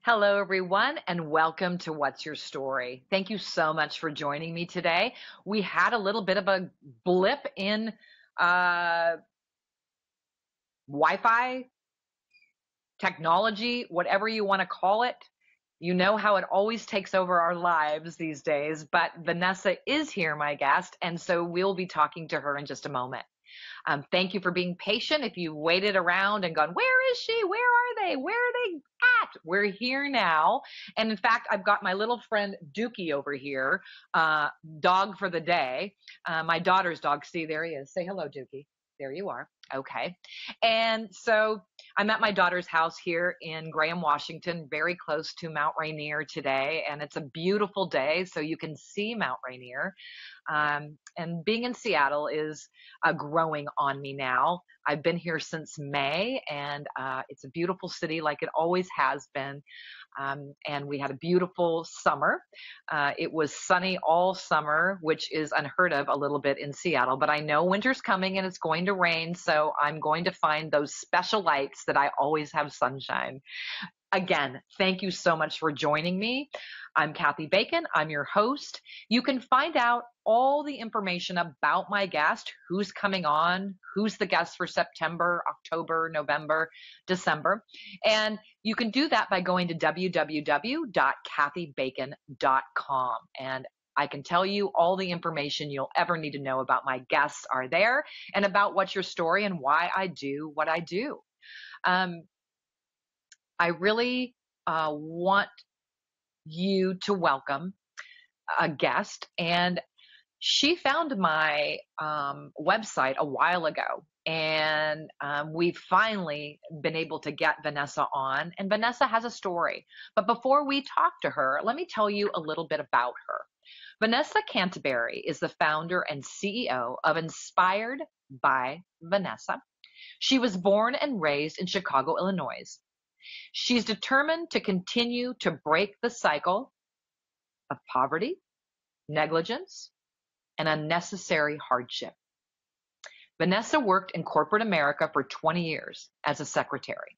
Hello, everyone, and welcome to What's Your Story? Thank you so much for joining me today. We had a little bit of a blip in uh, Wi-Fi technology, whatever you want to call it. You know how it always takes over our lives these days, but Vanessa is here, my guest, and so we'll be talking to her in just a moment. Thank you for being patient. If you waited around and gone, where is she? Where are they? Where are they at? We're here now. And in fact, I've got my little friend Dookie over here, dog for the day. My daughter's dog. See, there he is. Say hello, Dookie. There you are. Okay. And so I'm at my daughter's house here in Graham, Washington, very close to Mount Rainier today. And it's a beautiful day, so you can see Mount Rainier. And being in Seattle is growing on me now. I've been here since May, and it's a beautiful city like it always has been. And we had a beautiful summer. It was sunny all summer, which is unheard of a little bit in Seattle, but I know winter's coming and it's going to rain, so I'm going to find those special lights that I always have sunshine. Again, thank you so much for joining me. I'm Kathy Bacon. I'm your host. You can find out all the information about my guest, who's coming on, who's the guest for September, October, November, December. And you can do that by going to www.kathybacon.com. And I can tell you all the information you'll ever need to know about my guests are there, and about What's Your Story and why I do what I do. I really want you to welcome a guest, and she found my website a while ago, and we've finally been able to get Vanessa on, and Vanessa has a story. But before we talk to her, let me tell you a little bit about her. Vanessa Canteberry is the founder and CEO of Inspired by Vanessa. She was born and raised in Chicago, Illinois. She's determined to continue to break the cycle of poverty, negligence, and unnecessary hardship. Vanessa worked in corporate America for 20 years as a secretary.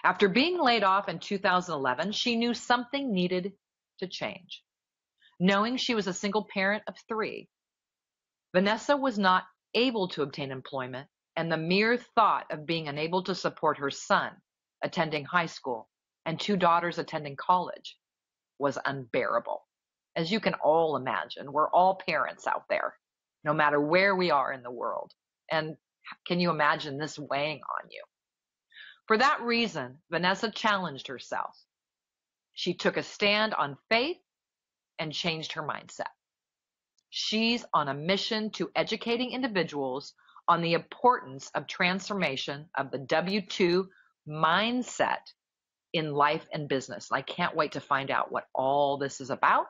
After being laid off in 2011, she knew something needed to change. Knowing she was a single parent of 3, Vanessa was not able to obtain employment, and the mere thought of being unable to support her son attending high school and 2 daughters attending college was unbearable. As you can all imagine, we're all parents out there, no matter where we are in the world. And can you imagine this weighing on you? For that reason, Vanessa challenged herself. She took a stand on faith and changed her mindset. She's on a mission to educating individuals on the importance of transformation of the W-2 mindset in life and business. I can't wait to find out what all this is about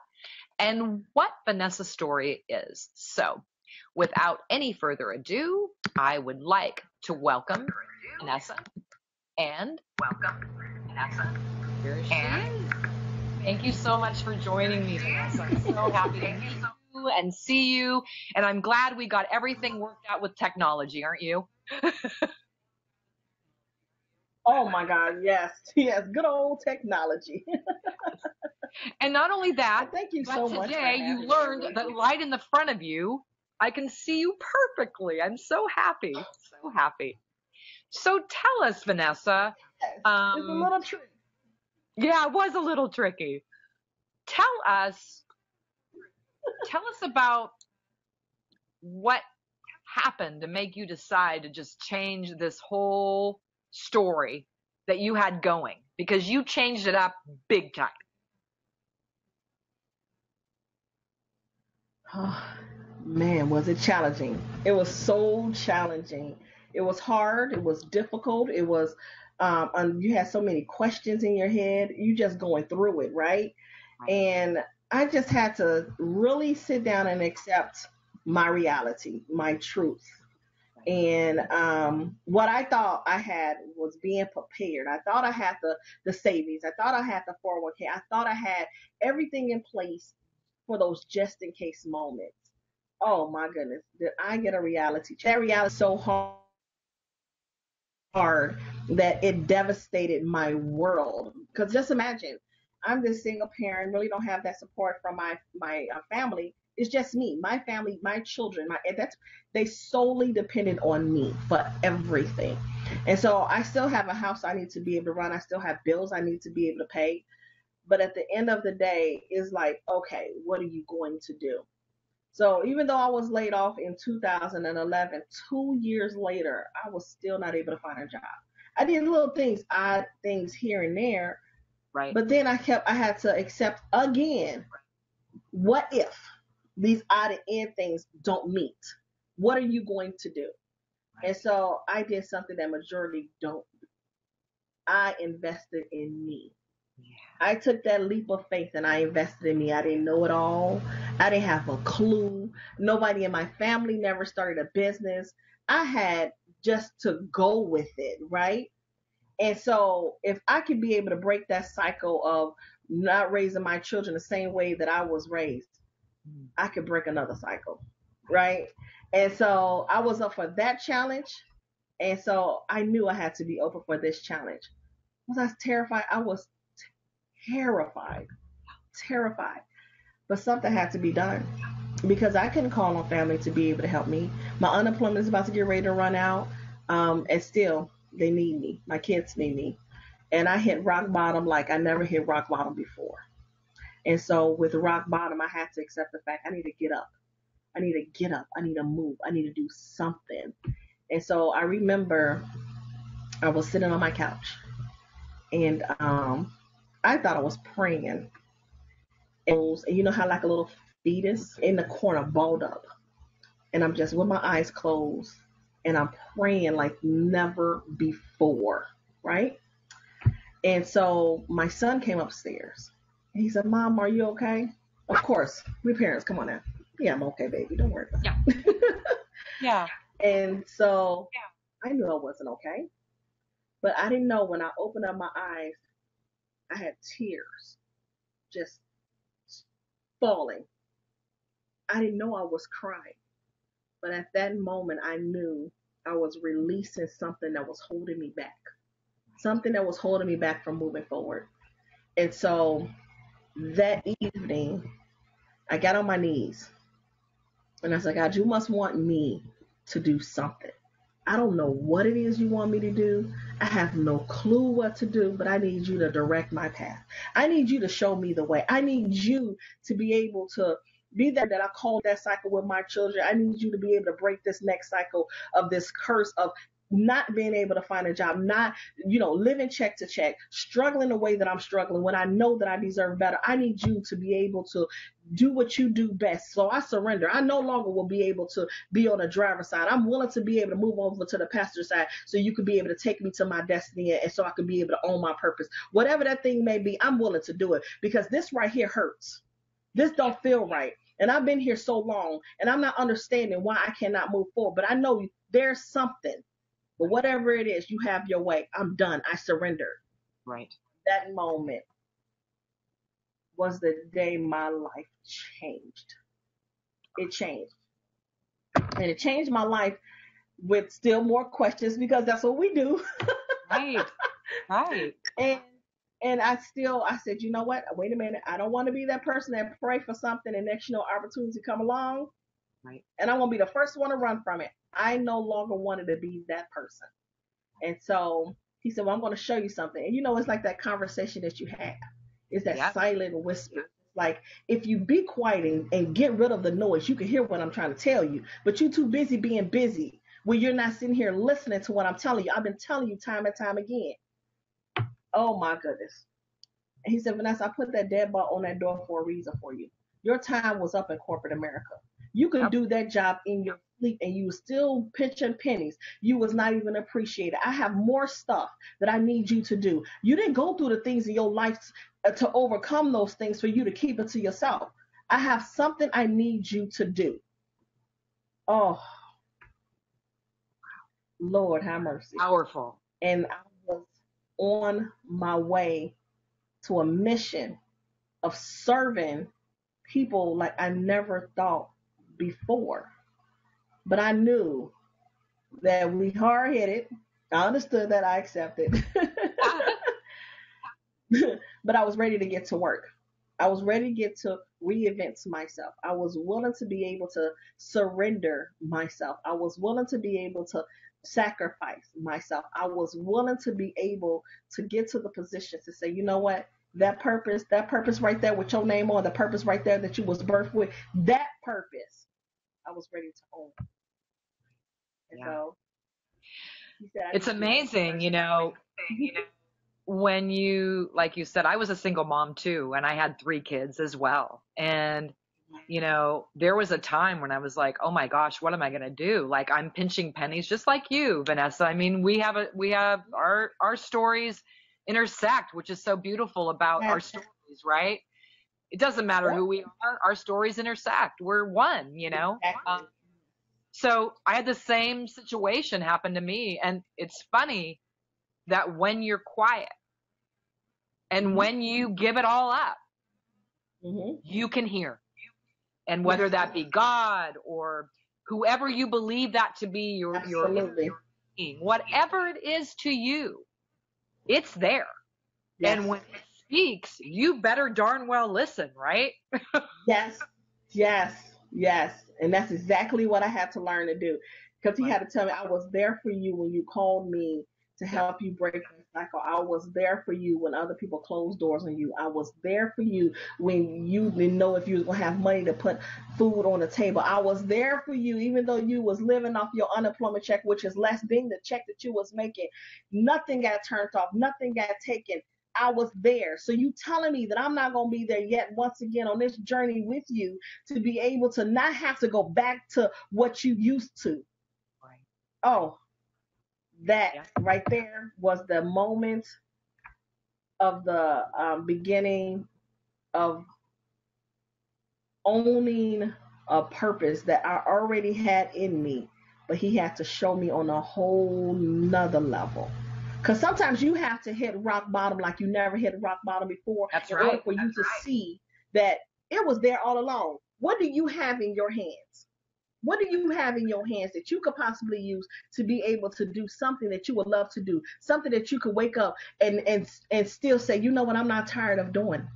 and what Vanessa's story is. So, without any further ado, I would like to welcome Vanessa. And here she is. Thank you so much for joining me, Vanessa. I'm so happy to meet you and see you. And I'm glad we got everything worked out with technology, aren't you? Oh my God, yes, yes, good old technology. And not only that, Thank you but so much for today having you me. learned that right in the front of you, I can see you perfectly. I'm so happy, so happy. So tell us, Vanessa. Yes, it's a little tricky. Yeah, it was a little tricky. Tell us about what happened to make you decide to just change this whole story that you had going, because you changed it up big time. Oh, man, was it challenging? It was so challenging. It was hard. It was difficult. It was, you had so many questions in your head. You just going through it, right? And I just had to really sit down and accept my reality, my truth. And what I thought I had was being prepared. I thought I had the savings. I thought I had the 401k. I thought I had everything in place for those just in case moments. Oh my goodness, did I get a reality check? That reality is so hard that it devastated my world. Because just imagine, I'm this single parent, really don't have that support from my family. It's just me, my family, my children, and that's they solely depended on me for everything. And so I still have a house I need to be able to run. I still have bills I need to be able to pay. But at the end of the day, it's like, okay, what are you going to do? So even though I was laid off in 2011, 2 years later, I was still not able to find a job. I did little things, odd things here and there, Right. but then I had to accept again, what if these odd and end things don't meet? What are you going to do? And so I did something that majority don't. I invested in me. Yeah. I took that leap of faith and I invested in me. I didn't know it all. I didn't have a clue. Nobody in my family never started a business. I had just to go with it, right? And so if I could be able to break that cycle of not raising my children the same way that I was raised, I could break another cycle, right? And so I was up for that challenge. And so I knew I had to be open for this challenge. Was I terrified? I was terrified, terrified. But something had to be done because I couldn't call on family to be able to help me. My unemployment is about to get ready to run out. And still, they need me. My kids need me. And I hit rock bottom like I never hit rock bottom before. And so with rock bottom, I had to accept the fact I need to get up. I need to get up. I need to move. I need to do something. And so I remember I was sitting on my couch and I thought I was praying. And you know how like a little fetus in the corner balled up. And I'm just with my eyes closed and I'm praying like never before, right? And so my son came upstairs. He said, Mom, are you okay? Of course, we parents, come on now. Yeah, I'm okay, baby. Don't worry about it. Yeah. Yeah. And so I knew I wasn't okay. But I didn't know when I opened up my eyes, I had tears just falling. I didn't know I was crying. But at that moment, I knew I was releasing something that was holding me back, something that was holding me back from moving forward. And so that evening, I got on my knees and I said, God, you must want me to do something. I don't know what it is you want me to do. I have no clue what to do, but I need you to direct my path. I need you to show me the way. I need you to be able to be there that I called that cycle with my children. I need you to be able to break this next cycle of this curse of not being able to find a job, not, living check to check, struggling the way that I'm struggling when I know that I deserve better. I need you to be able to do what you do best. So I surrender. I no longer will be able to be on the driver's side. I'm willing to be able to move over to the passenger side so you could be able to take me to my destiny and so I could be able to own my purpose. Whatever that thing may be, I'm willing to do it because this right here hurts. This don't feel right. And I've been here so long and I'm not understanding why I cannot move forward. But I know there's something. But whatever it is, you have your way. I'm done. I surrendered. Right. That moment was the day my life changed. It changed. And it changed my life with still more questions because that's what we do. Right. Right. And I said, you know what? Wait a minute. I don't want to be that person that pray for something and next opportunity come along. Right. And I want to be the first one to run from it. I no longer wanted to be that person. And so he said, well, I'm going to show you something. And it's like that conversation that you have. It's that silent whisper. Like if you be quiet and get rid of the noise, you can hear what I'm trying to tell you. But you're too busy being busy when you're not sitting here listening to what I'm telling you. I've been telling you time and time again. Oh my goodness. And he said, Vanessa, I put that deadbolt on that door for a reason for you. Your time was up in corporate America. You could do that job in your sleep and you were still pinching pennies. You was not even appreciated. I have more stuff that I need you to do. You didn't go through the things in your life to overcome those things for you to keep it to yourself. I have something I need you to do. Oh, Lord, have mercy. Powerful. And I was on my way to a mission of serving people like I never thought before. But I knew that we hard-headed. I understood that. I accepted. but I was ready to get to work. I was ready to get to reinvent myself. I was willing to be able to surrender myself. I was willing to be able to sacrifice myself. I was willing to be able to get to the position to say, you know what? That purpose right there with your name on, the purpose right there that you was birthed with, that purpose, I was ready to own. And Yeah. so he said, It's amazing, when you, like you said, I was a single mom too, and I had 3 kids as well. And, there was a time when I was like, oh my gosh, what am I going to do? Like, I'm pinching pennies just like you, Vanessa. I mean, we have our stories intersect, which is so beautiful about our stories, right? It doesn't matter who we are. Our stories intersect. We're one, Exactly. So I had the same situation happen to me. And it's funny that when you're quiet and when you give it all up, you can hear. And whether that be God or whoever you believe that to be, your being, whatever it is to you, it's there. Yes. And when it speaks, you better darn well listen, right? Yes, yes, yes. And that's exactly what I had to learn to do. Because he had to tell me, I was there for you when you called me to help you break the cycle. I was there for you when other people closed doors on you. I was there for you when you didn't know if you was going to have money to put food on the table. I was there for you even though you was living off your unemployment check, which is less than the check that you was making. Nothing got turned off. Nothing got taken. I was there. So you telling me that I'm not going to be there yet once again on this journey with you to be able to not have to go back to what you used to. Right. Oh, that right there was the moment of the beginning of owning a purpose that I already had in me, but he had to show me on a whole nother level. Because sometimes you have to hit rock bottom like you never hit rock bottom before in order for you to see that it was there all along. What do you have in your hands? What do you have in your hands that you could possibly use to be able to do something that you would love to do, something that you could wake up and still say, you know what, I'm not tired of doing.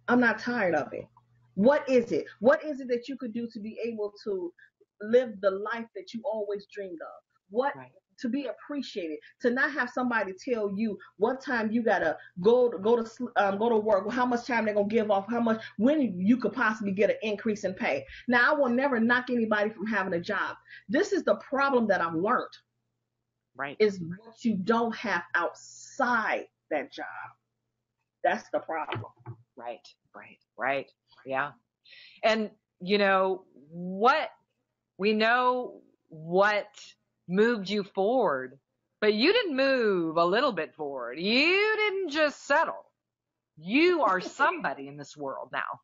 I'm not tired of it. What is it? What is it that you could do to be able to live the life that you always dreamed of? What to be appreciated, to not have somebody tell you what time you gotta go to work, how much time they're gonna give off, how much when you could possibly get an increase in pay. Now, I will never knock anybody from having a job. This is the problem that I've learned. Right. Is what you don't have outside that job. That's the problem. Right. Yeah. And what we know what moved you forward, but you didn't move a little bit forward. You didn't just settle. You are somebody in this world now.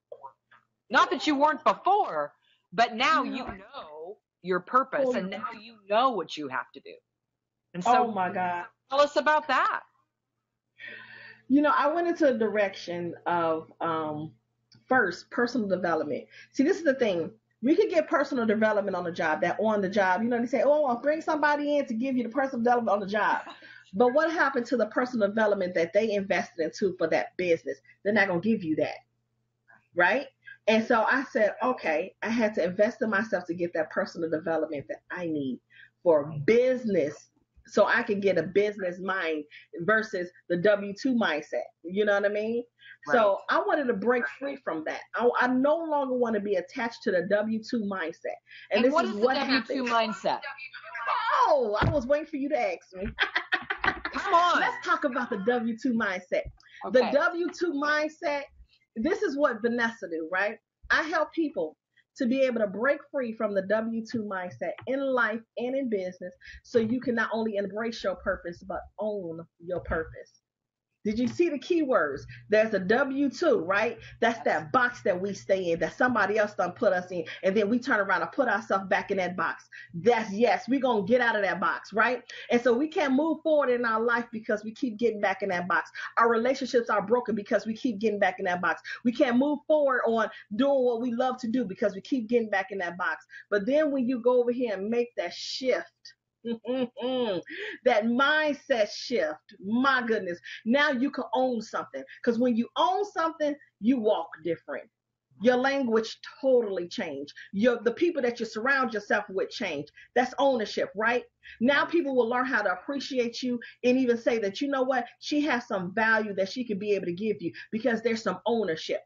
Not that you weren't before, but now you know your purpose and now you know what you have to do. And so, oh my God. Tell us about that. I went into a direction of first personal development. See, this is the thing. We could get personal development on the job, that on the job. They say, oh, I'll bring somebody in to give you the personal development on the job. But what happened to the personal development that they invested into for that business? They're not going to give you that. Right? And so I said, okay, I had to invest in myself to get that personal development that I need for business so I can get a business mind versus the W-2 mindset. You know what I mean? Right. So I wanted to break free from that. I no longer want to be attached to the W-2 mindset. And this what is the what W-2 mindset? Oh, I was waiting for you to ask me. Come on. Let's talk about the W-2 mindset. Okay. The W-2 mindset, this is what Vanessa do, right? I help people to be able to break free from the W-2 mindset in life and in business so you can not only embrace your purpose, but own your purpose. Did you see the keywords? There's a W-2, right? That's that box that we stay in, that somebody else done put us in, and then we turn around and put ourselves back in that box. That's yes, we're going to get out of that box, right? And so we can't move forward in our life because we keep getting back in that box. Our relationships are broken because we keep getting back in that box. We can't move forward on doing what we love to do because we keep getting back in that box. But then when you go over here and make that shift That mindset shift, my goodness. Now you can own something. Because when you own something, you walk different. Your language totally changed. The people that you surround yourself with change. That's ownership, right? Now people will learn how to appreciate you and even say that, you know what, she has some value that she could be able to give you because there's some ownership.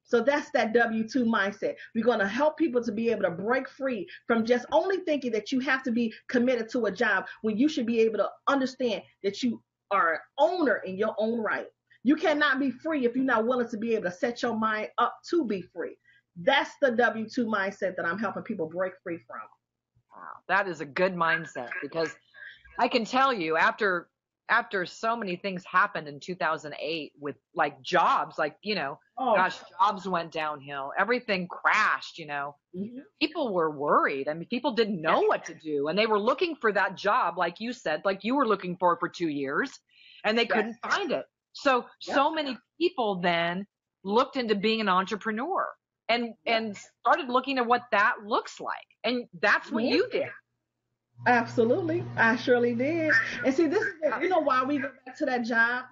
So that's that W-2 mindset. We're going to help people to be able to break free from just only thinking that you have to be committed to a job when you should be able to understand that you are an owner in your own right. You cannot be free if you're not willing to be able to set your mind up to be free. That's the W-2 mindset that I'm helping people break free from. Wow, that is a good mindset, because I can tell you, after so many things happened in 2008 with like jobs, like, Oh, gosh, jobs went downhill, everything crashed, mhm. people were worried. I mean, people didn't know Yes, what to do, and they were looking for that job, like you said, like you were looking for 2 years, and they yes, couldn't find it. So yep, so many people then looked into being an entrepreneur, and yep. started looking at what that looks like, and that's what Mhm. you did. Absolutely. I surely did. And see, this is you know why we go back to that job?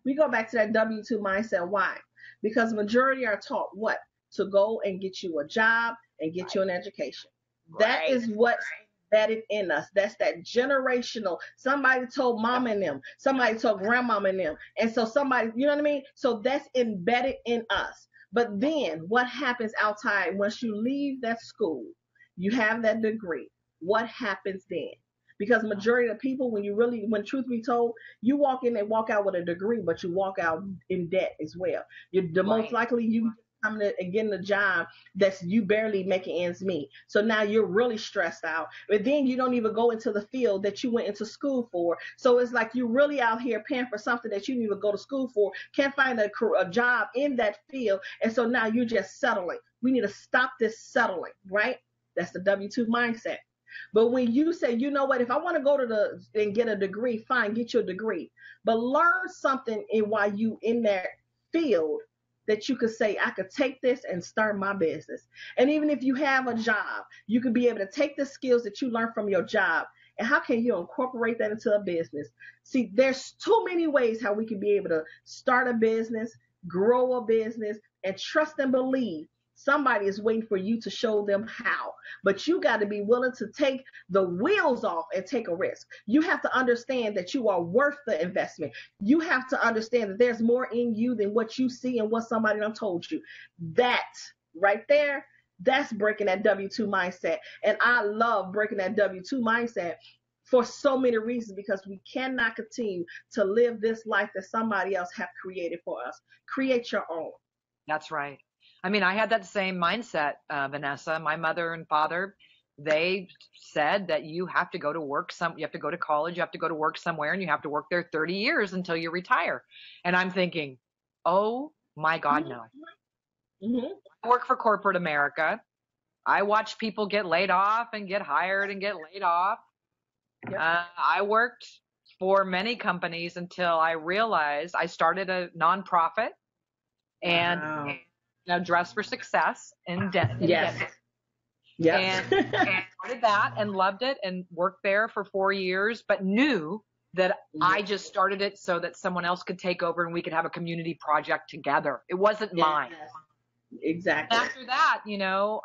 We go back to that W-2 mindset. Why? Because majority are taught what? To go and get you a job and get you Right, an education. That right, is what's embedded in us. That's that generational. Somebody told yep, mom and them. Somebody told grandmama and them. And so somebody, you know what I mean? So that's embedded in us. But then what happens outside once you leave that school? You have that degree. What happens then? Because majority of people, when truth be told, you walk in and walk out with a degree, but you walk out in debt as well. You're the most right. likely you coming to and getting a job that's you barely making ends meet. So now you're really stressed out. But then you don't even go into the field that you went into school for. So it's like you're really out here paying for something that you didn't even go to school for, can't find a job in that field. And so now you're just settling. We need to stop this settling, right? That's the W-2 mindset. But when you say, you know what, if I want to go to and get a degree, fine, get your degree. But learn something in while you in that field that you could say, I could take this and start my business. And even if you have a job, you could be able to take the skills that you learned from your job and how can you incorporate that into a business? See, there's too many ways how we can be able to start a business, grow a business, and trust and believe somebody is waiting for you to show them how. But you got to be willing to take the wheels off and take a risk. You have to understand that you are worth the investment. You have to understand that there's more in you than what you see and what somebody done told you. That right there, that's breaking that W-2 mindset. And I love breaking that W-2 mindset for so many reasons because we cannot continue to live this life that somebody else have created for us. Create your own. That's right. I mean, I had that same mindset, Vanessa. My mother and father, they said that you have to go to work you have to go to college, you have to go to work somewhere, and you have to work there 30 years until you retire. And I'm thinking, oh my God, no. Mm-hmm. I work for corporate America. I watch people get laid off and get hired and get laid off. Yep. I worked for many companies until I realized I started a nonprofit, and Wow. Dress for Success in Yes. Denver. Yes. And started that and loved it and worked there for 4 years, but knew that I just started it so that someone else could take over and we could have a community project together. It wasn't mine. Yes. Exactly. After that,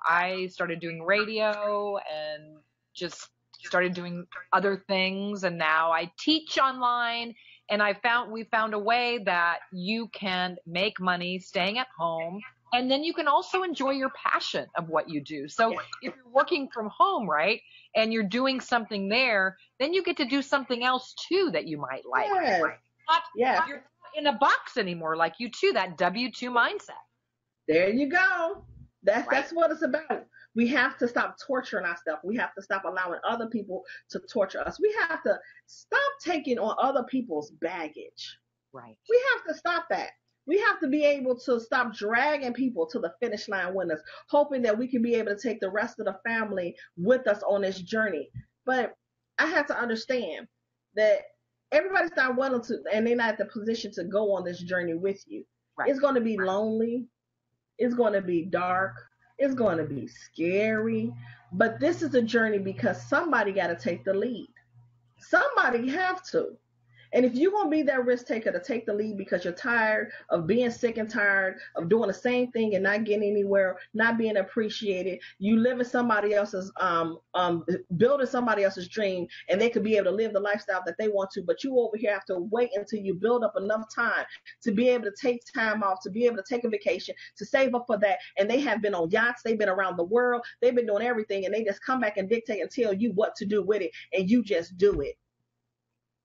I started doing radio and just started doing other things. And now I teach online, and we found a way that you can make money staying at home. And then you can also enjoy your passion of what you do. So Yes. if you're working from home, right, and you're doing something there, then you get to do something else too that you might like. Yes. Not, Yes. you're not in a box anymore like you too, that W-2 mindset. There you go. That's Right. that's what it's about. We have to stop torturing ourselves. We have to stop allowing other people to torture us. We have to stop taking on other people's baggage. Right. We have to stop that. We have to be able to stop dragging people to the finish line with us, hoping that we can be able to take the rest of the family with us on this journey. But I have to understand that everybody's not willing to, and they're not in the position to go on this journey with you. Right. It's going to be lonely. It's going to be dark. It's going to be scary. But this is a journey because somebody got to take the lead. Somebody have to. And if you're going to be that risk taker to take the lead because you're tired of being sick and tired of doing the same thing and not getting anywhere, not being appreciated, you live in somebody else's, building somebody else's dream, and they could be able to live the lifestyle that they want to, but you over here have to wait until you build up enough time to be able to take time off, to be able to take a vacation, to save up for that. And they have been on yachts, they've been around the world, they've been doing everything, and they just come back and dictate and tell you what to do with it, and you just do it.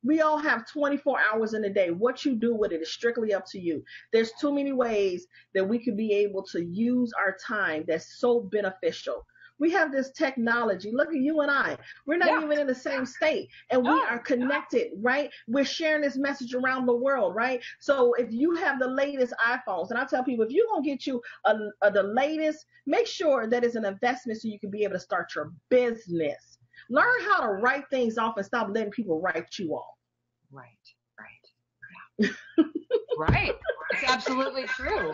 We all have 24 hours in a day. What you do with it is strictly up to you. There's too many ways that we could be able to use our time that's so beneficial. We have this technology. Look at you and I. We're not even in the same state, and we are connected, right? We're sharing this message around the world, right? So if you have the latest iPhones, and I tell people, if you're going to get you the latest, make sure that it's an investment so you can be able to start your business. Learn how to write things off and stop letting people write you off. Right. Yeah. Right. It's absolutely true.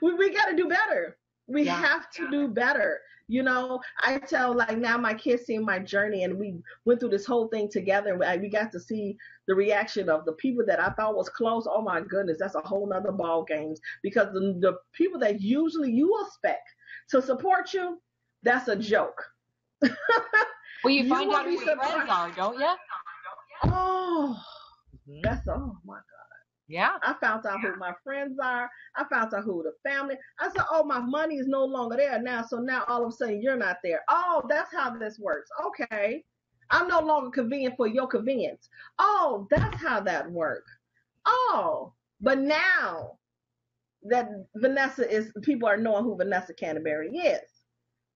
We got to do better. We have to do better. You know, I tell, like, now my kids see my journey, and we went through this whole thing together. We got to see the reaction of the people that I thought was close. Oh my goodness, that's a whole nother ball game, because the people that usually you expect to support you, that's a joke. Well, you find out who your friends are, don't you? Oh, oh my God. Yeah. I found out who my friends are. I found out who the family. I said, oh, my money is no longer there now. So now all of a sudden you're not there. Oh, that's how this works. Okay. I'm no longer convenient for your convenience. Oh, that's how that works. Oh, but now that Vanessa is, people are knowing who Vanessa Canteberry is.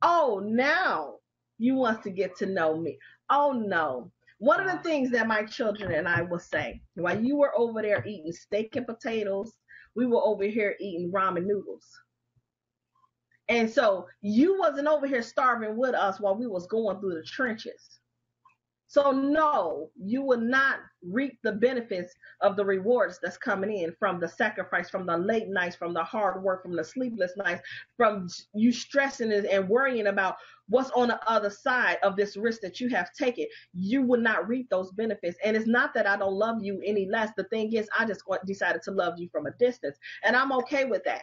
Oh, now you want to get to know me. Oh, no. One of the things that my children and I will say, while you were over there eating steak and potatoes, we were over here eating ramen noodles. And so you wasn't over here starving with us while we was going through the trenches. So no, you will not reap the benefits of the rewards that's coming in from the sacrifice, from the late nights, from the hard work, from the sleepless nights, from you stressing and worrying about what's on the other side of this risk that you have taken. You will not reap those benefits. And it's not that I don't love you any less. The thing is, I just decided to love you from a distance, and I'm okay with that.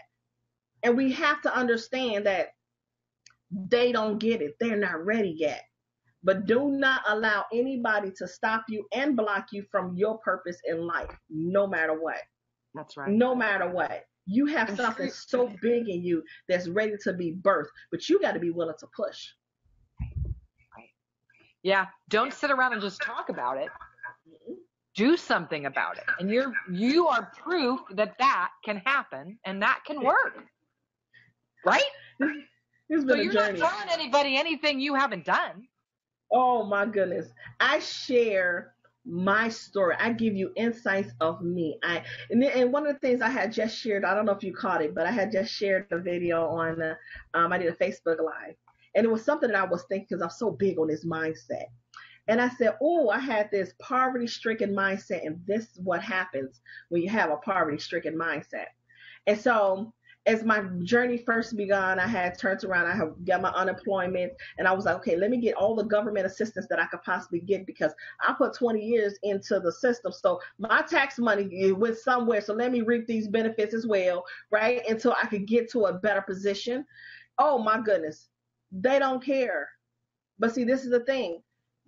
And we have to understand that they don't get it. They're not ready yet. But do not allow anybody to stop you and block you from your purpose in life, no matter what. That's right. No matter what. You have something so big in you that's ready to be birthed, but you got to be willing to push. Right. Yeah. Don't sit around and just talk about it. Do something about it. And you are proof that can happen and that can work. Right? It's been so a you're journey. Not telling anybody anything you haven't done. Oh my goodness. I share my story. I give you insights of me. And one of the things I had just shared, I don't know if you caught it, but I had just shared a video on, I did a Facebook Live. And it was something that I was thinking, because I'm so big on this mindset. And I said, oh, I had this poverty-stricken mindset, and this is what happens when you have a poverty-stricken mindset. And so as my journey first began, I had turned around, I have got my unemployment, and I was like, okay, let me get all the government assistance that I could possibly get, because I put 20 years into the system. So my tax money went somewhere. So let me reap these benefits as well, right? Until I could get to a better position. Oh my goodness. They don't care. But see, this is the thing.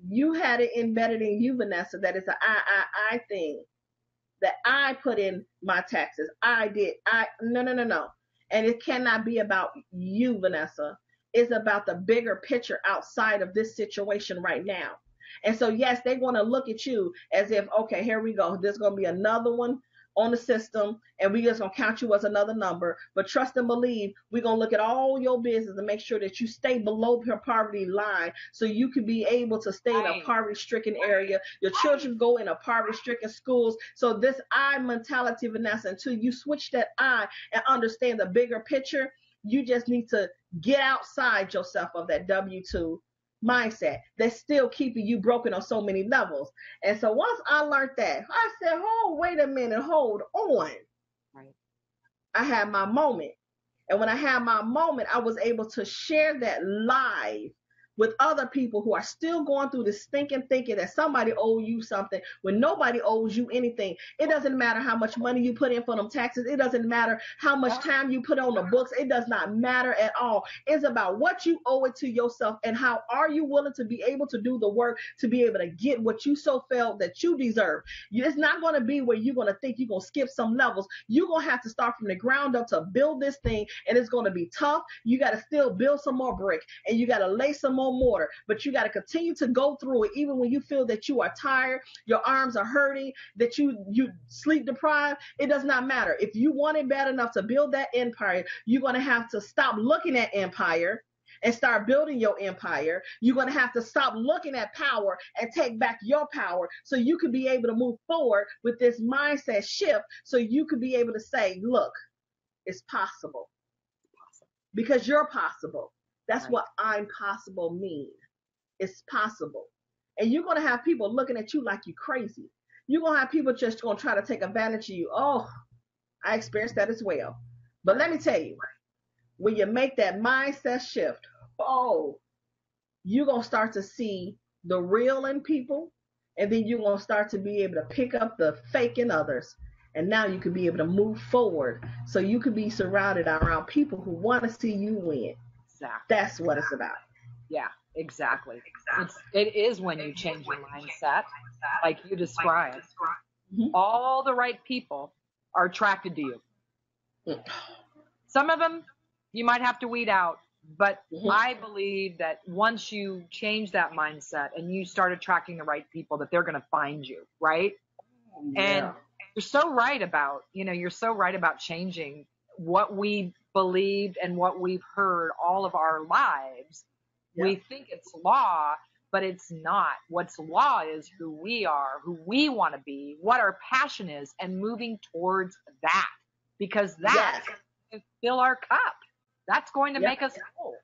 You had it embedded in you, Vanessa, that it's an I thing. That I put in my taxes. I did. No. And it cannot be about you, Vanessa. It's about the bigger picture outside of this situation right now. And so, yes, they want to look at you as if, okay, here we go. There's going to be another one on the system, and we just going to count you as another number. But trust and believe, we're going to look at all your business and make sure that you stay below your poverty line, so you can be able to stay in a poverty-stricken area. Your children go in a poverty-stricken schools. So this I mentality, Vanessa, until you switch that I and understand the bigger picture, you just need to get outside yourself of that W-2 mindset that's still keeping you broken on so many levels. And so once I learned that, I said, oh, wait a minute, hold on. Right. I had my moment. And when I had my moment, I was able to share that live with other people who are still going through this thinking that somebody owe you something when nobody owes you anything. It doesn't matter how much money you put in for them taxes. It doesn't matter how much time you put on the books. It does not matter at all. It's about what you owe it to yourself and how are you willing to be able to do the work to be able to get what you so felt that you deserve. It's not going to be where you're going to think you're going to skip some levels. You're going to have to start from the ground up to build this thing, and it's going to be tough. You got to still build some more brick, and you got to lay some more mortar, but you got to continue to go through it even when you feel that you are tired, your arms are hurting, that you sleep deprived. It does not matter. If you want it bad enough to build that empire, you're going to have to stop looking at empire and start building your empire. You're going to have to stop looking at power and take back your power so you can be able to move forward with this mindset shift, so you can be able to say, look, it's possible because you're possible. That's what I'm possible mean. It's possible. And you're going to have people looking at you like you crazy. You're going to have people just going to try to take advantage of you. Oh, I experienced that as well. But let me tell you, when you make that mindset shift, you're going to start to see the real in people. And then you're going to start to be able to pick up the fake in others. And now you can be able to move forward. So you can be surrounded around people who want to see you win. Exactly. That's what it's about. Yeah, exactly. It is when you change your mindset, like you described. All the right people are attracted to you. Some of them you might have to weed out, but I believe that once you change that mindset and you start attracting the right people, that they're going to find you, right? Yeah. And you're so right about changing what we believed and what we've heard all of our lives. Yep. We think it's law, but it's not. What's law is who we are, who we want to be, what our passion is, and moving towards that, because that's going to fill our cup. That's going to make us whole.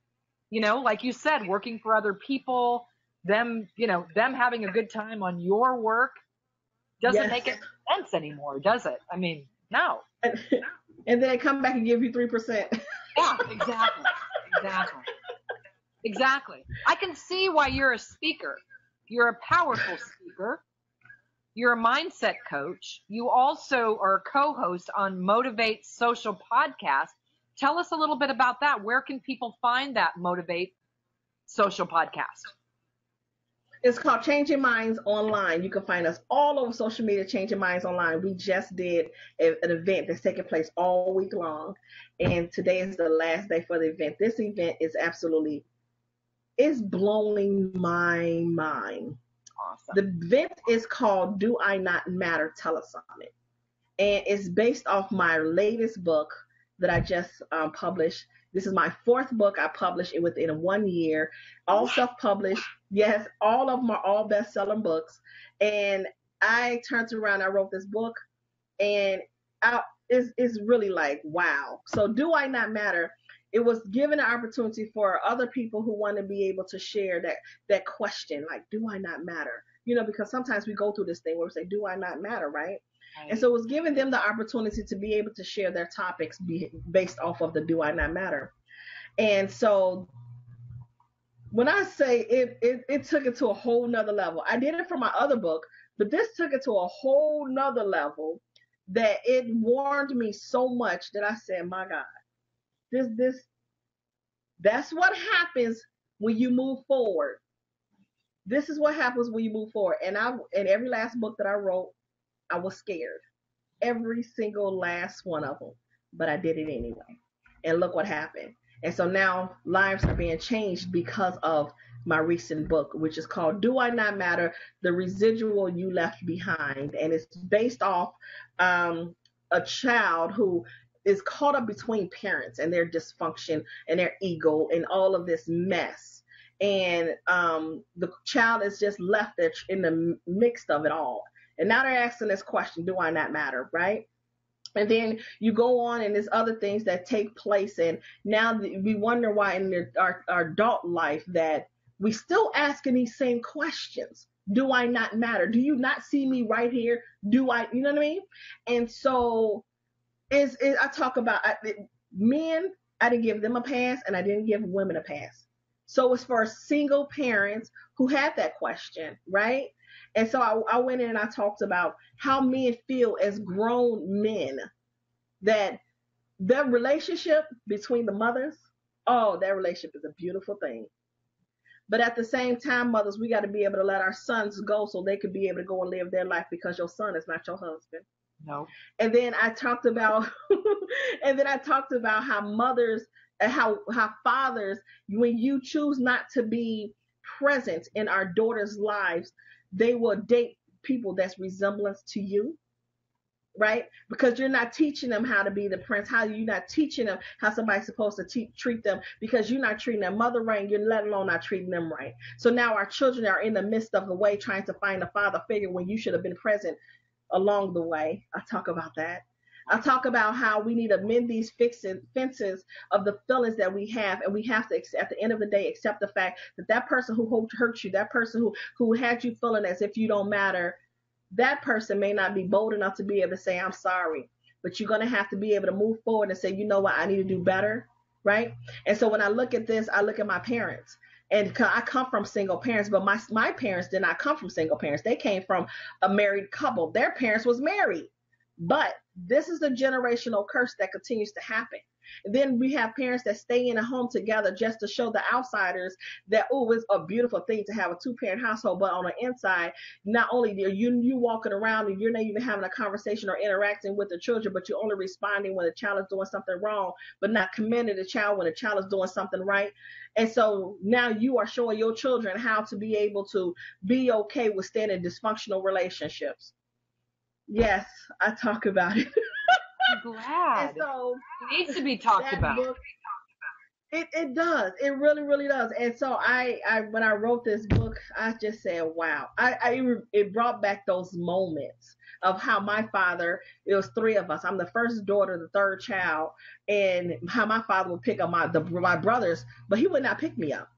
Like you said, working for other people, them having a good time on your work doesn't make any sense anymore, does it? I mean, no. And then they come back and give you 3%. Yeah, exactly. I can see why you're a speaker. You're a powerful speaker. You're a mindset coach. You also are a co-host on Motivate Social Podcast. Tell us a little bit about that. Where can people find that Motivate Social Podcast? It's called Changing Minds Online. You can find us all over social media, Changing Minds Online. We just did an event that's taking place all week long, and today is the last day for the event. This event is it's blowing my mind. Awesome. The event is called Do I Not Matter Telesummit, and it's based off my latest book that I just published. This is my 4th book. I published it within 1 year, all self-published. Yes, all of them are all best-selling books. And I turned around, I wrote this book, and it's really like, wow. So Do I Not Matter? It was given an opportunity for other people who want to be able to share that question, like, do I not matter? Because sometimes we go through this thing where we say, do I not matter, right? And so it was giving them the opportunity to be able to share their topics based off of the Do I Not Matter. And so when I say it took it to a whole nother level. I did it for my other book, but this took it to a whole nother level that it warmed me so much that I said, my God, that's what happens when you move forward. This is what happens when you move forward. And in every last book that I wrote, I was scared. Every single last one of them. But I did it anyway. And look what happened. And so now lives are being changed because of my recent book, which is called Do I Not Matter? The Residual You Left Behind. And it's based off a child who is caught up between parents and their dysfunction and their ego and all of this mess. And the child is just left there in the mix of it all. And now they're asking this question, do I not matter, right? And then you go on and there's other things that take place. And now we wonder why in our adult life that we still asking these same questions. Do I not matter? Do you not see me right here? Do I, you know what I mean? And so I talk about men, I didn't give them a pass and I didn't give women a pass. So it's for single parents who have that question, right? And so I went in and I talked about how men feel as grown men, that their relationship between the mothers, oh, that relationship is a beautiful thing. But at the same time, mothers, we got to be able to let our sons go so they could be able to go and live their life, because your son is not your husband. No. And then I talked about, and then I talked about how mothers, how fathers, when you choose not to be present in our daughters' lives, they will date people that's resemblance to you, right? Because you're not teaching them how to be the prince, how you're not teaching them how somebody's supposed to treat them, because you're not treating their mother right, and you're let alone not treating them right. So now our children are in the midst of the way trying to find a father figure when you should have been present along the way. I talk about that. I talk about how we need to mend these fences of the feelings that we have, and we have to, at the end of the day, accept the fact that that person who hurt you, that person who had you feeling as if you don't matter, that person may not be bold enough to be able to say, I'm sorry. But you're going to have to be able to move forward and say, you know what, I need to do better, right? And so when I look at this, I look at my parents. And I come from single parents, but my parents did not come from single parents. They came from a married couple. Their parents was married. But this is the generational curse that continues to happen. And then we have parents that stay in a home together just to show the outsiders that, oh, it's a beautiful thing to have a two-parent household, but on the inside, not only are you walking around and you're not even having a conversation or interacting with the children, but you're only responding when the child is doing something wrong, but not commending the child when the child is doing something right. And so now you are showing your children how to be able to be okay with staying in dysfunctional relationships. Yes, I talk about it. I'm glad. And so it needs to be talked about. Book, it does. It really, really does. And so I when I wrote this book, I just said, wow. It brought back those moments of how my father, it was three of us. I'm the first daughter, the third child, and how my father would pick up my brothers, but he would not pick me up.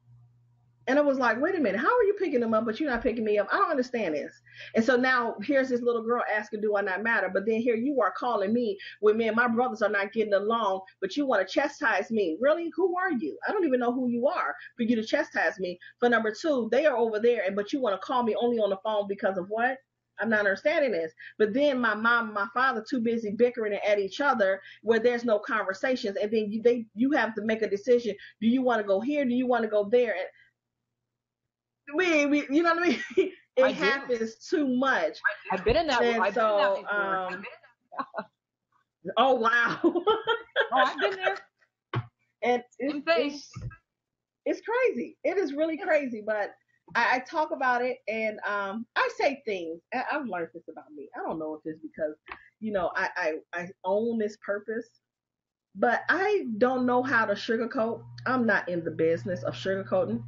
And I was like, wait a minute, how are you picking them up, but you're not picking me up? I don't understand this. And so now here's this little girl asking, do I not matter? But then here you are calling me when me and my brothers are not getting along, but you want to chastise me. Really? Who are you? I don't even know who you are for you to chastise me. For number two, they are over there, but you want to call me only on the phone because of what? I'm not understanding this. But then my mom and my father too busy bickering at each other where there's no conversations. And then you have to make a decision. Do you want to go here? Do you want to go there? And we you know what I mean? It happens too much. I've been in that. I've been in that before. Oh wow. I've been there. And it's crazy. It is really crazy. But I talk about it, and I say things. I've learned this about me. I don't know if it's because I own this purpose, but I don't know how to sugarcoat. I'm not in the business of sugarcoating.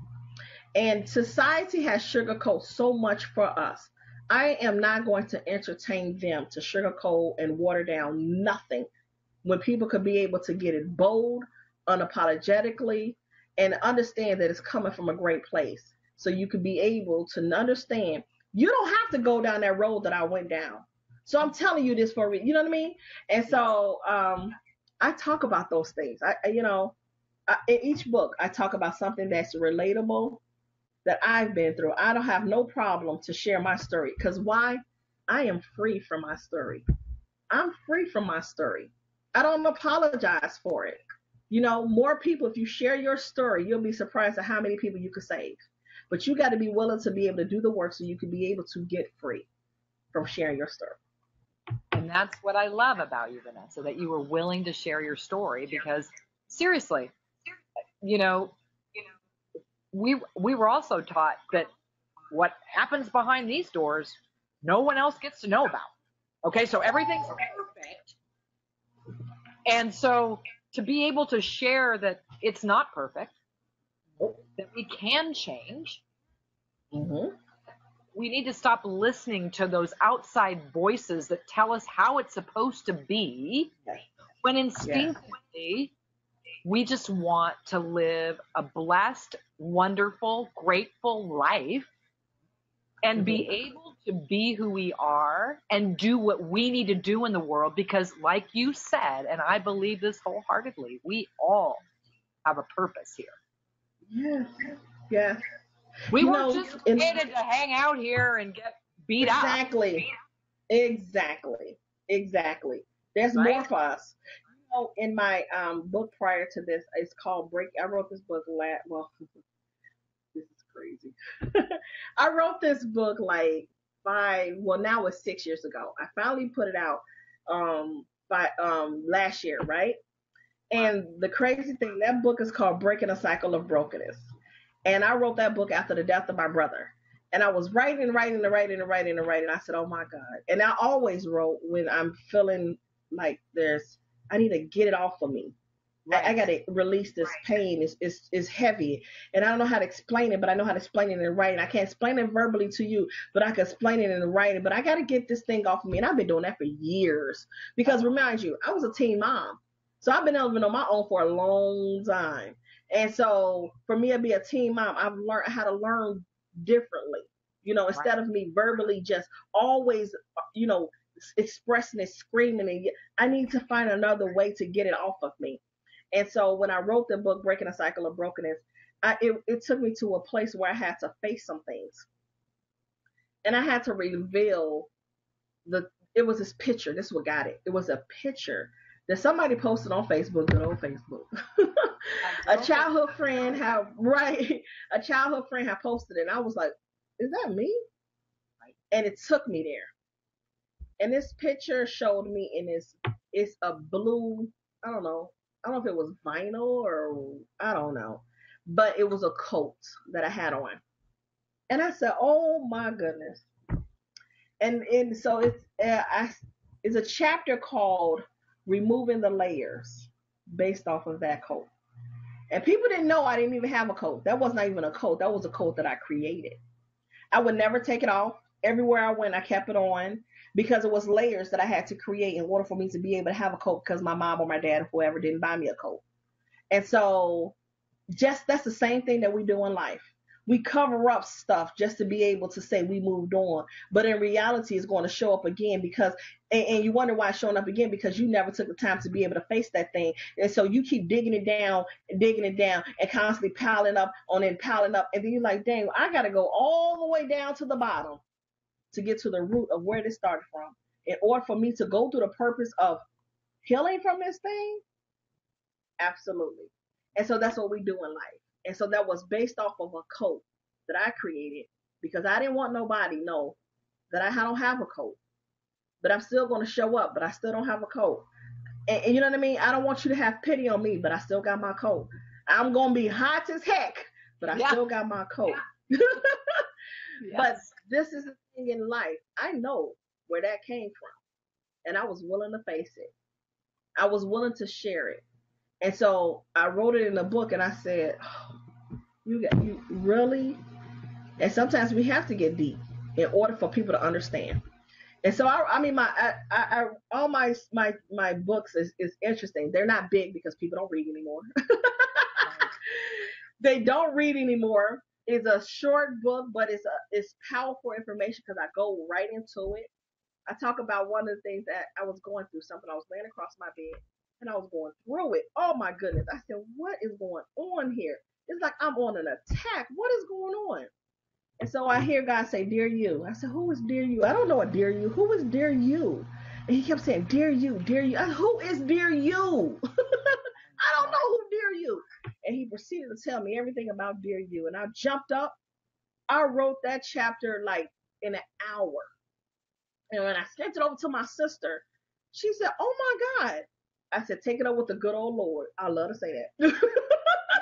And society has sugarcoat so much for us. I am not going to entertain them to sugarcoat and water down nothing when people could be able to get it bold, unapologetically, and understand that it's coming from a great place. So you could be able to understand you don't have to go down that road that I went down. So I'm telling you this for a reason. You know what I mean? And so I talk about those things. In each book, I talk about something that's relatable that I've been through. I don't have no problem to share my story, because why? I am free from my story. I'm free from my story. I don't apologize for it. More people, if you share your story, you'll be surprised at how many people you could save. But you got to be willing to be able to do the work so you can be able to get free from sharing your story. And that's what I love about you, Vanessa, that you were willing to share your story, because seriously, we were also taught that what happens behind these doors, no one else gets to know about. Okay, so everything's perfect. And so to be able to share that it's not perfect, that we can change, we need to stop listening to those outside voices that tell us how it's supposed to be, when instinctively we just want to live a blessed, wonderful, grateful life and be able to be who we are and do what we need to do in the world. Because like you said, and I believe this wholeheartedly, we all have a purpose here. Yes. Yes. We You weren't know, just created to hang out here and get beat up, exactly. Exactly. Exactly. There's more right? for us. You know, in my book prior to this, it's called Break. I wrote this book well, this is crazy. I wrote this book like now it's 6 years ago. I finally put it out by last year, right? Wow. And the crazy thing, that book is called Breaking a Cycle of Brokenness. And I wrote that book after the death of my brother. And I was writing and writing and writing and writing and writing. I said, oh my God. And I always wrote when I'm feeling like I need to get it off of me. I Right. got to release this pain. It's heavy. And I don't know how to explain it, but I know how to explain it in writing. I can't explain it verbally to you, but I can explain it in writing. But I got to get this thing off of me. And I've been doing that for years. Because remind you, I was a teen mom. So I've been living on my own for a long time. And so for me to be a teen mom, I've learned how to learn differently. Right. Instead of me verbally just always, expressing it, screaming, and I need to find another way to get it off of me. And so when I wrote the book, Breaking a Cycle of Brokenness, it took me to a place where I had to face some things. And I had to reveal it was this picture. This is what got it. It was a picture that somebody posted on Facebook, good old Facebook. a childhood friend had right, a childhood friend had posted it, and I was like, is that me? And it took me there. And this picture showed me it's a blue, I don't know. I don't know if it was vinyl or I don't know. But it was a coat that I had on. And I said, "Oh my goodness." And so it's a chapter called Removing the Layers based off of that coat. And people didn't know I didn't even have a coat. That was not even a coat. That was a coat that I created. I would never take it off. Everywhere I went, I kept it on because it was layers that I had to create in order for me to be able to have a coat because my mom or my dad or whoever didn't buy me a coat. And so just that's the same thing that we do in life. We cover up stuff just to be able to say we moved on. But in reality, it's going to show up again and you wonder why it's showing up again because you never took the time to be able to face that thing. And so you keep digging it down and digging it down and constantly piling up on it, piling up. And then you're like, dang, I got to go all the way down to the bottom to get to the root of where this started from. In order for me to go through the purpose of healing from this thing, absolutely. And so that's what we do in life. And so that was based off of a coat that I created because I didn't want nobody to know that I don't have a coat. But I'm still going to show up, but I still don't have a coat. And you know what I mean? I don't want you to have pity on me, but I still got my coat. I'm going to be hot as heck, but I still got my coat. Yeah. Yes. But this is the thing in life. I know where that came from, and I was willing to face it. I was willing to share it. And so I wrote it in a book, and I said, oh, you really? And sometimes we have to get deep in order for people to understand. And so I mean, all my books is interesting. They're not big because people don't read anymore. They don't read anymore. It's a short book, but it's powerful information because I go right into it. I talk about one of the things that I was going through, something I was laying across my bed and I was going through it. Oh my goodness. I said, what is going on here? It's like I'm on an attack. What is going on? And so I hear God say, dear you. I said, who is dear you? I don't know what dear you. Who is dear you? And he kept saying, dear you, dear you. I said, who is dear you? I don't know who dear you. And he proceeded to tell me everything about dear you. And I jumped up. I wrote that chapter like in an hour. And when I sent it over to my sister, she said, oh my God. I said, take it up with the good old Lord. I love to say that.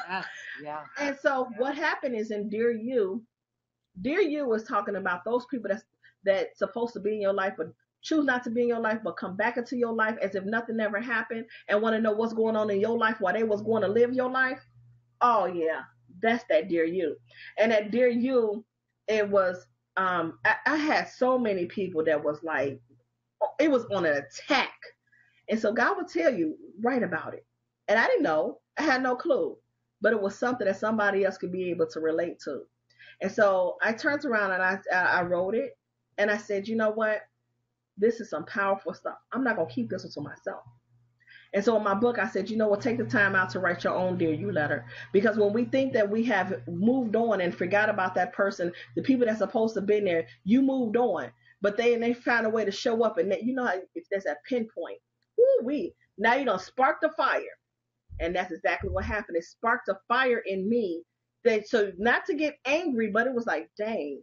Yes, yeah. And so what happened is in Dear You was talking about those people that's supposed to be in your life, but choose not to be in your life, but come back into your life as if nothing ever happened and want to know what's going on in your life while they was going to live your life. Oh yeah, that's that Dear You. And that Dear You, it was I had so many people that was like, it was on an attack. And so God would tell you, write about it. And I didn't know. I had no clue. But it was something that somebody else could be able to relate to. And so I turned around and I wrote it. And I said, you know what? This is some powerful stuff. I'm not going to keep this one to myself. And so in my book, I said, you know what, take the time out to write your own Dear You letter. Because when we think that we have moved on and forgot about that person, the people that's supposed to have been there, you moved on. But they found a way to show up. And you know how if there's that pinpoint, now you don't spark the fire. And that's exactly what happened. It sparked a fire in me. So not to get angry, but it was like, dang,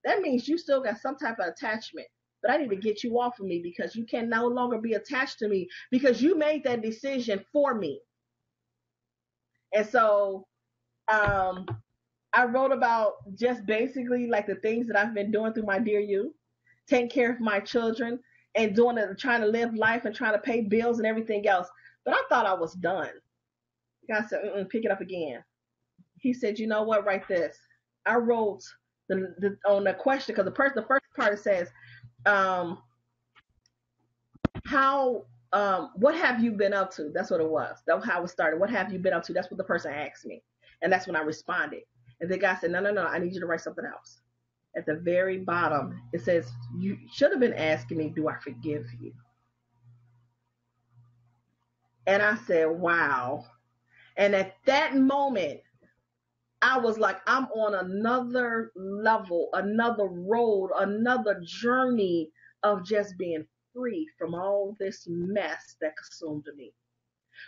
that means you still got some type of attachment. But I need to get you off of me because you can no longer be attached to me because you made that decision for me. And so I wrote about just basically like the things that I've been doing through my Dear You, taking care of my children and trying to live life and trying to pay bills and everything else. But I thought I was done. God said, pick it up again. He said, you know what, write this. I wrote on the question, because the first part it says, what have you been up to? That's what it was. That's how it started. What have you been up to? That's what the person asked me. And that's when I responded. And the guy said, no, I need you to write something else. At the very bottom, it says, you should have been asking me, do I forgive you? And I said, wow. And at that moment, I was like, I'm on another level, another road, another journey of just being free from all this mess that consumed me.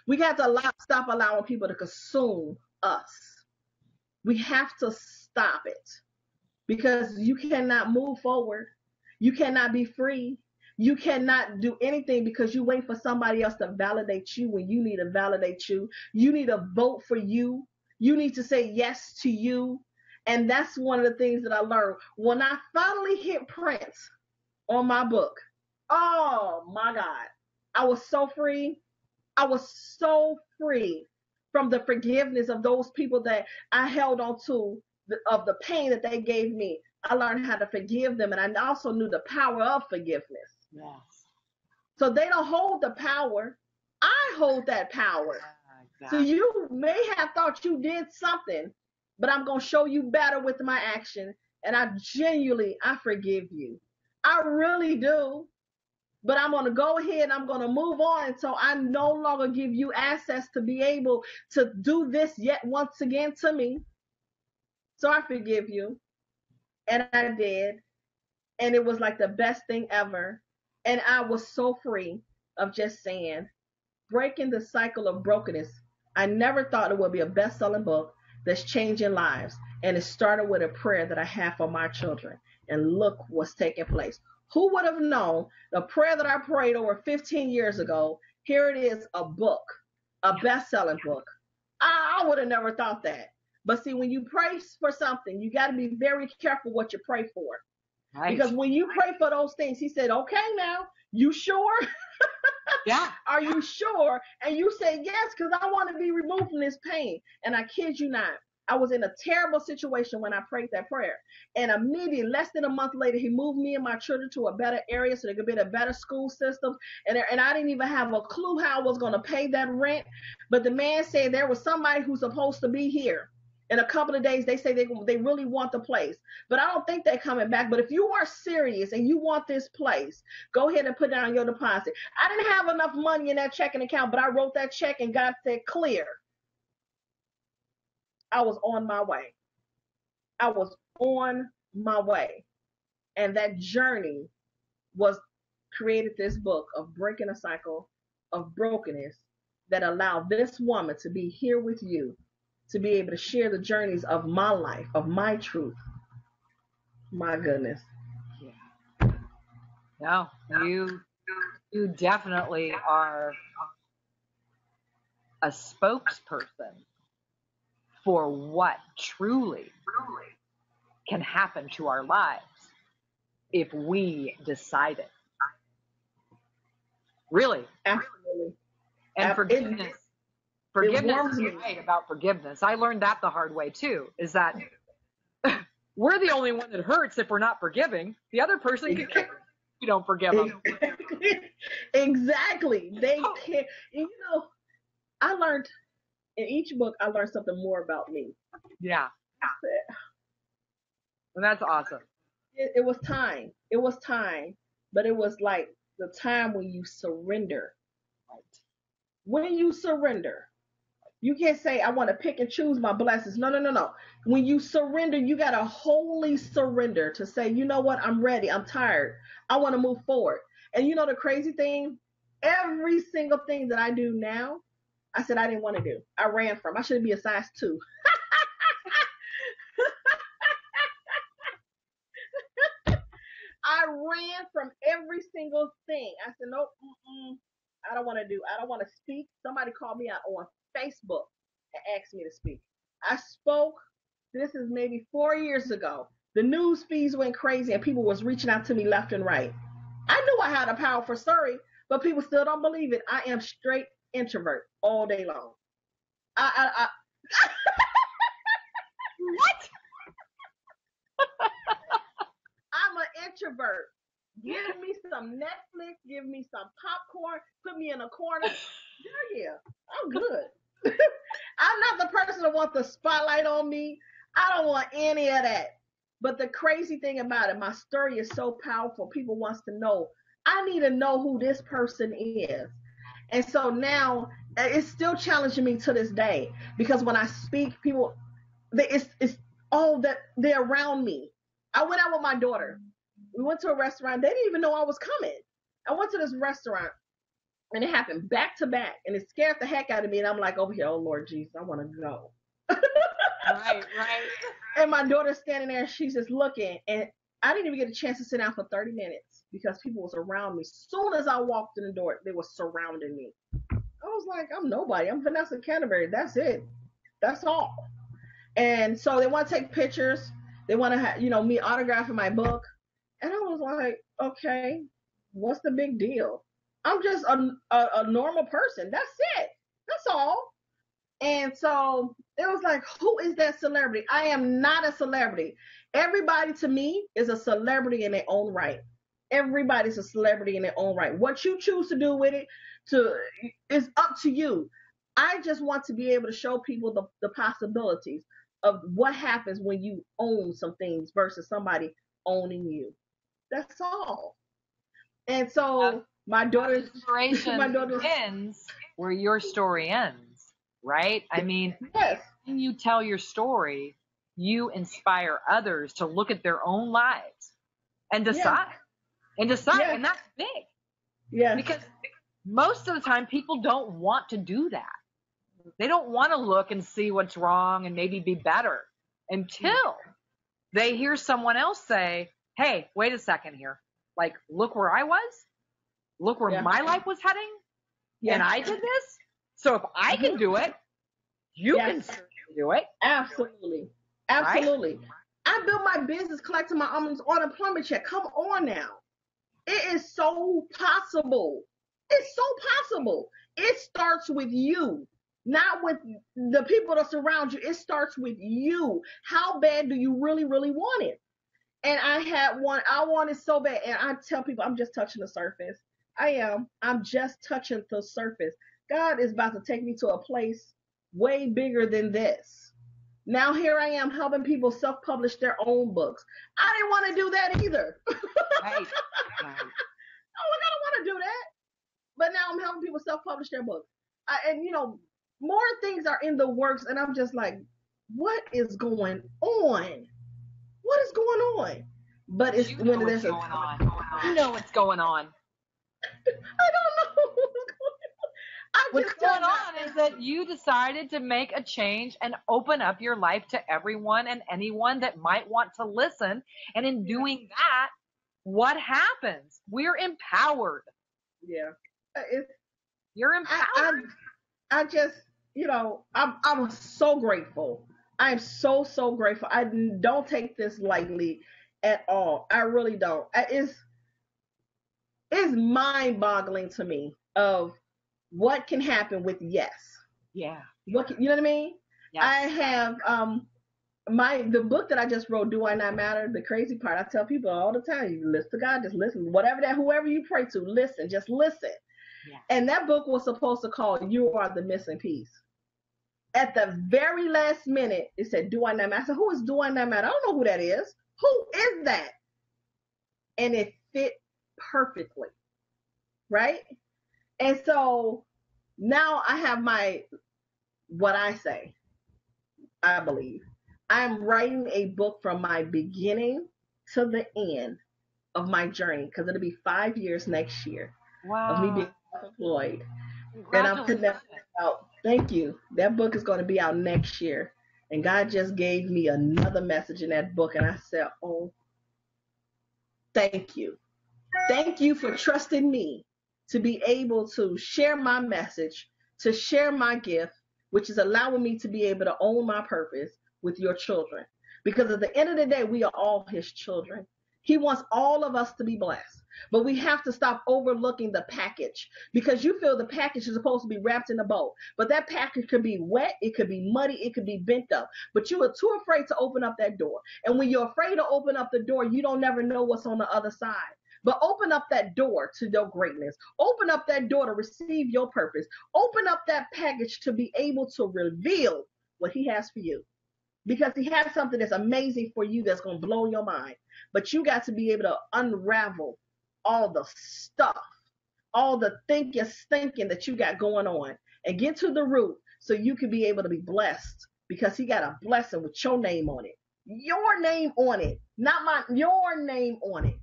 We got to stop allowing people to consume us. We have to stop it because you cannot move forward. You cannot be free. You cannot do anything because you wait for somebody else to validate you when you need to validate you. You need to vote for you. You need to say yes to you. And that's one of the things that I learned. When I finally hit print on my book, oh my God, I was so free. I was so free from the forgiveness of those people that I held on to, of the pain that they gave me. I learned how to forgive them. And I also knew the power of forgiveness. Yes. So they don't hold the power. I hold that power. So you may have thought you did something, but I'm going to show you better with my action. And I forgive you. I really do. But I'm going to go ahead and I'm going to move on. So I no longer give you access to be able to do this yet once again to me. So I forgive you. And I did. And it was like the best thing ever. And I was so free of just saying, breaking the cycle of brokenness. I never thought it would be a best-selling book that's changing lives. And it started with a prayer that I have for my children. And look what's taking place. Who would have known the prayer that I prayed over 15 years ago? Here it is, a book, a best-selling book. I would have never thought that. But see, when you pray for something, you got to be very careful what you pray for. Right. Because when you pray for those things, he said, okay, now, you sure? Yeah. Are you sure? And you say, yes, because I want to be removed from this pain. And I kid you not, I was in a terrible situation when I prayed that prayer. And immediately, less than a month later, he moved me and my children to a better area so they could be in a better school system. And I didn't even have a clue how I was going to pay that rent. But the man said there was somebody who's supposed to be here. In a couple of days, they say they really want the place. But I don't think they're coming back. But if you are serious and you want this place, go ahead and put down your deposit. I didn't have enough money in that checking account, but I wrote that check and God said clear. I was on my way. I was on my way. And that journey created this book of breaking a cycle of brokenness that allowed this woman to be here with you, to be able to share the journeys of my life, of my truth. My goodness. Yeah. No, you definitely are a spokesperson for what truly can happen to our lives if we decide it. Really. Absolutely. And forgiveness. Forgiveness is right about forgiveness. I learned that the hard way too, is that we're the only one that hurts if we're not forgiving. The other person can care if you don't forgive them. Exactly. They can't. You know, I learned in each book, I learned something more about me. Yeah. And that's awesome. It was time. It was time. But it was like the time when you surrender. Right. When you surrender, you can't say, I want to pick and choose my blessings. No, no, no, no. When you surrender, you got to wholly surrender to say, you know what? I'm ready. I'm tired. I want to move forward. And you know the crazy thing? Every single thing that I do now, I said I didn't want to do. I ran from. I should be a size 2. I ran from every single thing. I said, nope, I don't want to do. I don't want to speak. Somebody called me out on Facebook and asked me to speak. I spoke. This is maybe 4 years ago. The news feeds went crazy and people was reaching out to me left and right. I knew I had a powerful story, but people still don't believe it. I am straight introvert all day long. I What? I'm an introvert. Give me some Netflix, give me some popcorn, put me in a corner. Yeah, I'm good. I'm not the person that wants the spotlight on me. I don't want any of that. But the crazy thing about it, my story is so powerful. People wants to know. I need to know who this person is. And so now it's still challenging me to this day because when I speak, people, it's all that they're around me. I went out with my daughter. We went to a restaurant. They didn't even know I was coming. I went to this restaurant and it happened back to back and it scared the heck out of me. And I'm like, over here, oh Lord Jesus, I want to go. Right. And my daughter's standing there. She's just looking. And I didn't even get a chance to sit down for 30 minutes because people was around me. Soon as I walked in the door, they were surrounding me. I was like, I'm nobody. I'm Vanessa Canteberry. That's it. That's all. And so they want to take pictures. They want to have, me autographing my book. And I was like, okay, what's the big deal? I'm just a normal person. That's it. That's all. And so it was like, who is that celebrity? I am not a celebrity. Everybody to me is a celebrity in their own right. Everybody's a celebrity in their own right. What you choose to do with it is up to you. I just want to be able to show people the possibilities of what happens when you own some things versus somebody owning you. That's all. And so my daughter's inspiration ends where your story ends, right? I mean, yes. when you tell your story, you inspire others to look at their own lives and decide. And decide, Yeah. and that's big. Yeah. Because most of the time people don't want to do that. They don't want to look and see what's wrong and maybe be better until they hear someone else say, hey, wait a second here. Like, look where I was. Look where my life was heading. Yeah. And I did this. So if I can do it, you can do it. Absolutely. Absolutely. Right? I built my business collecting my unemployment check. Come on now. It is so possible. It's so possible. It starts with you, not with the people that surround you. It starts with you. How bad do you really, really want it? And I had one. I wanted so bad. And I tell people, I'm just touching the surface. I am. I'm just touching the surface. God is about to take me to a place way bigger than this. Now here I am helping people self-publish their own books. I didn't want to do that either. Right. Oh, I don't want to do that. But now I'm helping people self-publish their books. And more things are in the works, and I'm just like, what is going on? What is going on? But it's when there's going on. You know what's going on. I don't know what's going on. What's going on is that you decided to make a change and open up your life to everyone and anyone that might want to listen. And in doing that, what happens? We're empowered. Yeah. You're empowered. I just, I'm so grateful. I'm so, so grateful. I don't take this lightly at all. I really don't. It's mind-boggling to me of what can happen with yes. Yeah. You know what I mean? Yes. I have the book that I just wrote, Do I Not Matter? The crazy part, I tell people all the time, you listen to God, just listen. Whoever you pray to, listen, just listen. Yeah. And that book was supposed to call You Are the Missing Piece. At the very last minute, it said, Do I Not Matter? I said, who is Do I Not Matter? I don't know who that is. Who is that? And it fit perfectly. Right? And so now I have what I say, I believe. I am writing a book from my beginning to the end of my journey, because it'll be 5 years next year of me being Wow. employed. And I'm putting Congratulations. that out. Thank you. That book is going to be out next year. And God just gave me another message in that book. And I said, oh, thank you. Thank you for trusting me to be able to share my message, to share my gift, which is allowing me to be able to own my purpose with your children. Because at the end of the day, we are all his children. He wants all of us to be blessed. But we have to stop overlooking the package, because you feel the package is supposed to be wrapped in a bow. But that package could be wet, it could be muddy, it could be bent up. But you are too afraid to open up that door. And when you're afraid to open up the door, you don't never know what's on the other side. But open up that door to your greatness. Open up that door to receive your purpose. Open up that package to be able to reveal what he has for you. Because he has something that's amazing for you that's going to blow your mind. But you got to be able to unravel all the stuff, all the thinking that you got going on, and get to the root so you can be able to be blessed, because he got a blessing with your name on it. Your name on it. Not mine, your name on it.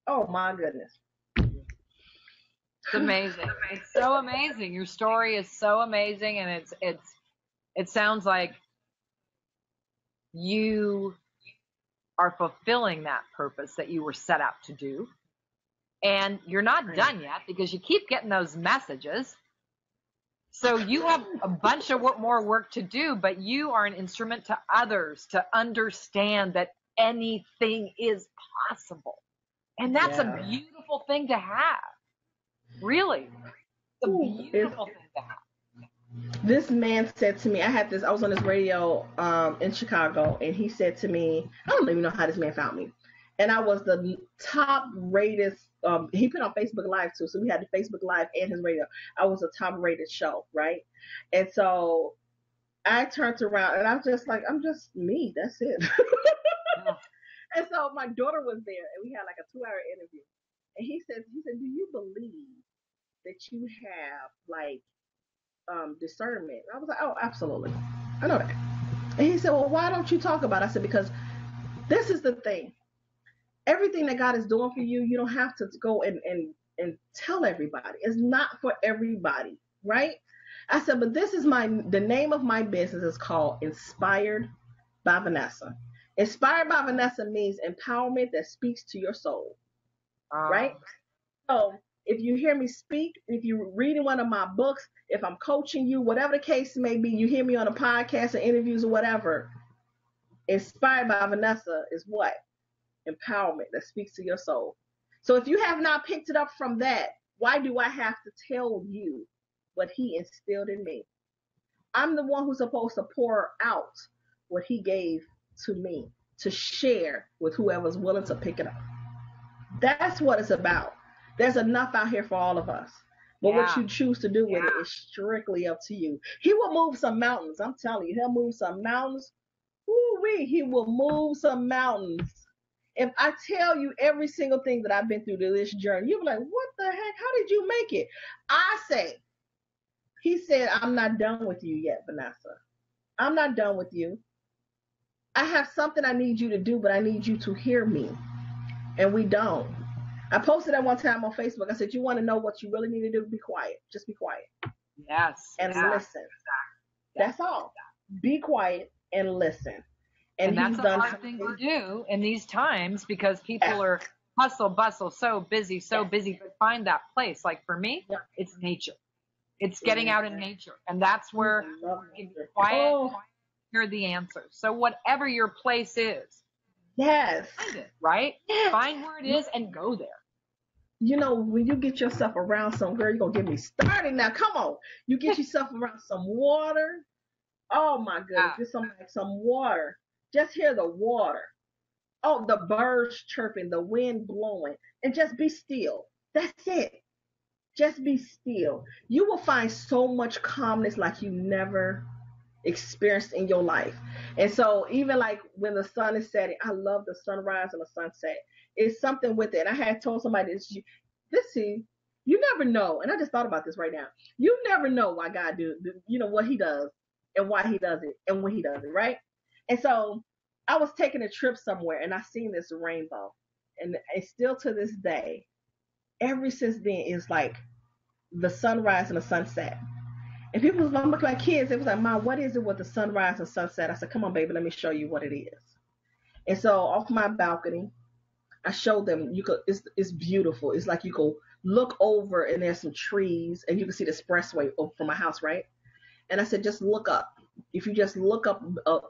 Oh my goodness. It's amazing. It's so amazing. Your story is so amazing, and it sounds like you are fulfilling that purpose that you were set out to do. And you're not done yet, because you keep getting those messages. So you have a bunch of more work to do, but you are an instrument to others to understand that anything is possible. And that's a beautiful thing to have. Really. It's a beautiful thing to have. This man said to me, I was on this radio in Chicago, and he said to me, I don't even know how this man found me. And I was the top rated, he put on Facebook Live too. So we had the Facebook Live and his radio. I was a top rated show, right? And so I turned around and I'm just me. That's it. And so my daughter was there, and we had like a 2-hour interview. And he said, do you believe that you have like discernment? And I was like, oh, absolutely. I know that. And he said, well, why don't you talk about it? I said, because this is the thing. Everything that God is doing for you, you don't have to go and tell everybody. It's not for everybody, right? I said, but this is the name of my business is called Inspired by Vanessa. Inspired by Vanessa means empowerment that speaks to your soul, right? So if you hear me speak, if you're reading one of my books, if I'm coaching you, whatever the case may be, you hear me on a podcast or interviews or whatever, Inspired by Vanessa is what? Empowerment that speaks to your soul. So if you have not picked it up from that, why do I have to tell you what he instilled in me? I'm the one who's supposed to pour out what he gave to me to share with whoever's willing to pick it up. That's what it's about. There's enough out here for all of us. But what you choose to do with it is strictly up to you. He will move some mountains. I'm telling you, he'll move some mountains. Woo-wee, he will move some mountains. If I tell you every single thing that I've been through to this journey, you'll be like, what the heck? How did you make it? He said, I'm not done with you yet, Vanessa. I'm not done with you. I have something I need you to do, but I need you to hear me. And we don't. I posted that one time on Facebook. I said, you want to know what you really need to do? Be quiet. Just be quiet. Yes. And listen. That's all. Be quiet and listen. And that's a hard thing to do in these times, because people are hustle, bustle, so busy, but find that place. Like for me, it's nature. It's getting out in nature. And that's where you can be quiet, hear the answers. So whatever your place is, find it, right? Find where it is and go there. You know, when you get yourself around some girl, you're going to get me started now. Come on. You get yourself around some water. Oh my goodness. Get some water. Just hear the water. Oh, the birds chirping, the wind blowing, and just be still. That's it. Just be still. You will find so much calmness like you never experienced in your life. And so even like when the sun is setting, I love the sunrise and the sunset. It's something with it. I had told somebody this, You never know. And I just thought about this right now. You never know why God what he does and why he does it and when he does it, right? And so I was taking a trip somewhere and I seen this rainbow. And it's still to this day, ever since then, it's like the sunrise and the sunset. And people was like, my kids, it was like, Mom, what is it with the sunrise and sunset? I said, come on, baby, let me show you what it is. And so off my balcony, I showed them it's beautiful. It's like you go look over and there's some trees and you can see the expressway from my house, right? And I said, just look up. If you just look up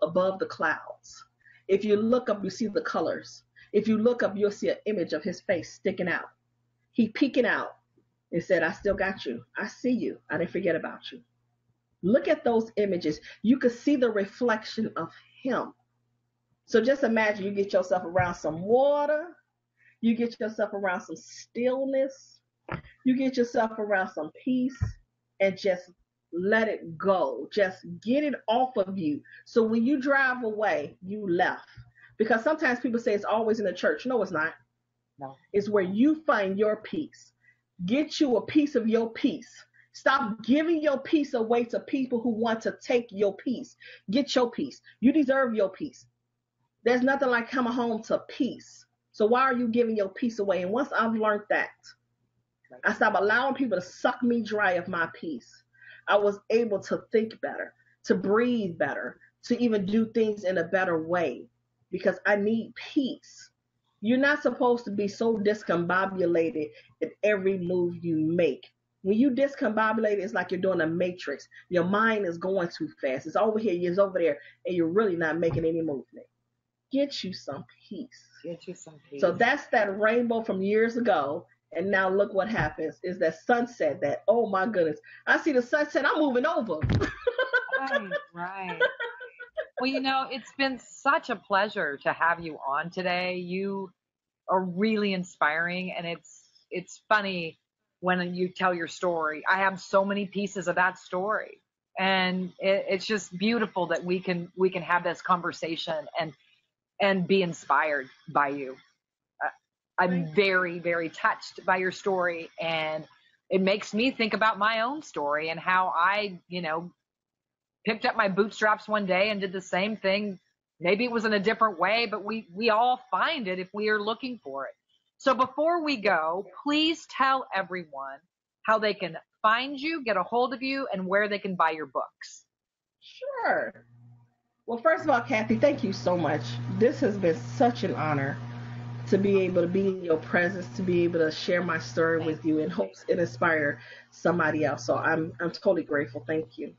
above the clouds, if you look up, you see the colors. If you look up, you'll see an image of his face sticking out. He peeking out and said, I still got you. I see you. I didn't forget about you. Look at those images. You could see the reflection of him. So just imagine you get yourself around some water. You get yourself around some stillness. You get yourself around some peace and just let it go. Just get it off of you. So when you drive away, you left. Because sometimes people say it's always in the church. No, it's not. No. It's where you find your peace. Get you a piece of your peace. Stop giving your peace away to people who want to take your peace. Get your peace. You deserve your peace. There's nothing like coming home to peace. So why are you giving your peace away? And once I've learned that, I stopped allowing people to suck me dry of my peace. I was able to think better, to breathe better, to even do things in a better way because I need peace. You're not supposed to be so discombobulated in every move you make. When you discombobulate, it's like you're doing a matrix. Your mind is going too fast. It's over here, it's over there, and you're really not making any movement. Get you some peace. Get you some peace. So that's that rainbow from years ago. And now look what happens is that sunset that, oh my goodness, I see the sunset, I'm moving over. Right. Well, it's been such a pleasure to have you on today. You are really inspiring, and it's funny when you tell your story. I have so many pieces of that story, and it's just beautiful that we can have this conversation and be inspired by you. I'm very, very touched by your story, and it makes me think about my own story and how I, picked up my bootstraps one day and did the same thing. Maybe it was in a different way, but we all find it if we are looking for it. So before we go, please tell everyone how they can find you, get a hold of you, and where they can buy your books. Sure. Well, first of all, Kathy, thank you so much. This has been such an honor to be able to be in your presence, to be able to share my story with you and hopes it inspire somebody else. So I'm totally grateful. Thank you.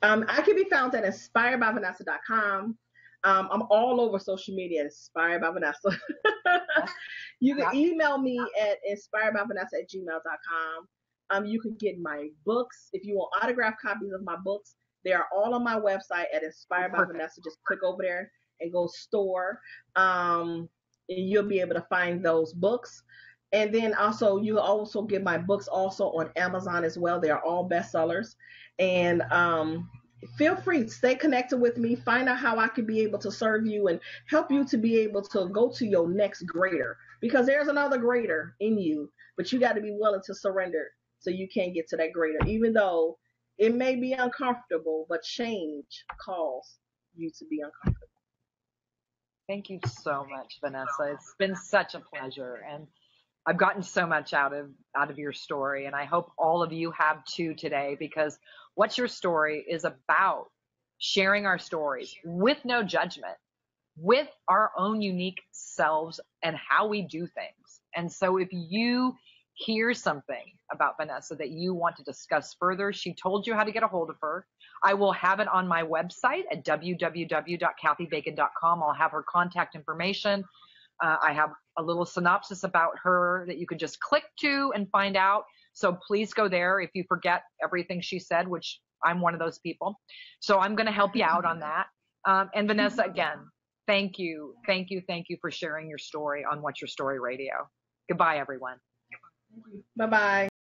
I can be found at inspiredbyvanessa.com. I'm all over social media, Inspired by Vanessa. You can email me at inspiredbyvanessa@gmail.com. You can get my books. If you want autographed copies of my books, they are all on my website at Inspired by Vanessa. Just click over there and go store. And you'll be able to find those books. And then also, you'll also get my books also on Amazon as well. They are all bestsellers. And feel free to stay connected with me. Find out how I can be able to serve you and help you to be able to go to your next greater. Because there's another greater in you, but you got to be willing to surrender so you can get to that greater. Even though it may be uncomfortable, but change calls you to be uncomfortable. Thank you so much, Vanessa. It's been such a pleasure, and I've gotten so much out of your story, and I hope all of you have too today, because What's Your Story is about sharing our stories with no judgment, with our own unique selves and how we do things. And so if you hear something about Vanessa that you want to discuss further, she told you how to get a hold of her. I will have it on my website at www.kathybacon.com. I'll have her contact information. I have a little synopsis about her that you can just click to and find out. So please go there if you forget everything she said, which I'm one of those people. So I'm going to help you out on that. And Vanessa, again, thank you for sharing your story on What's Your Story Radio. Goodbye, everyone. Bye-bye.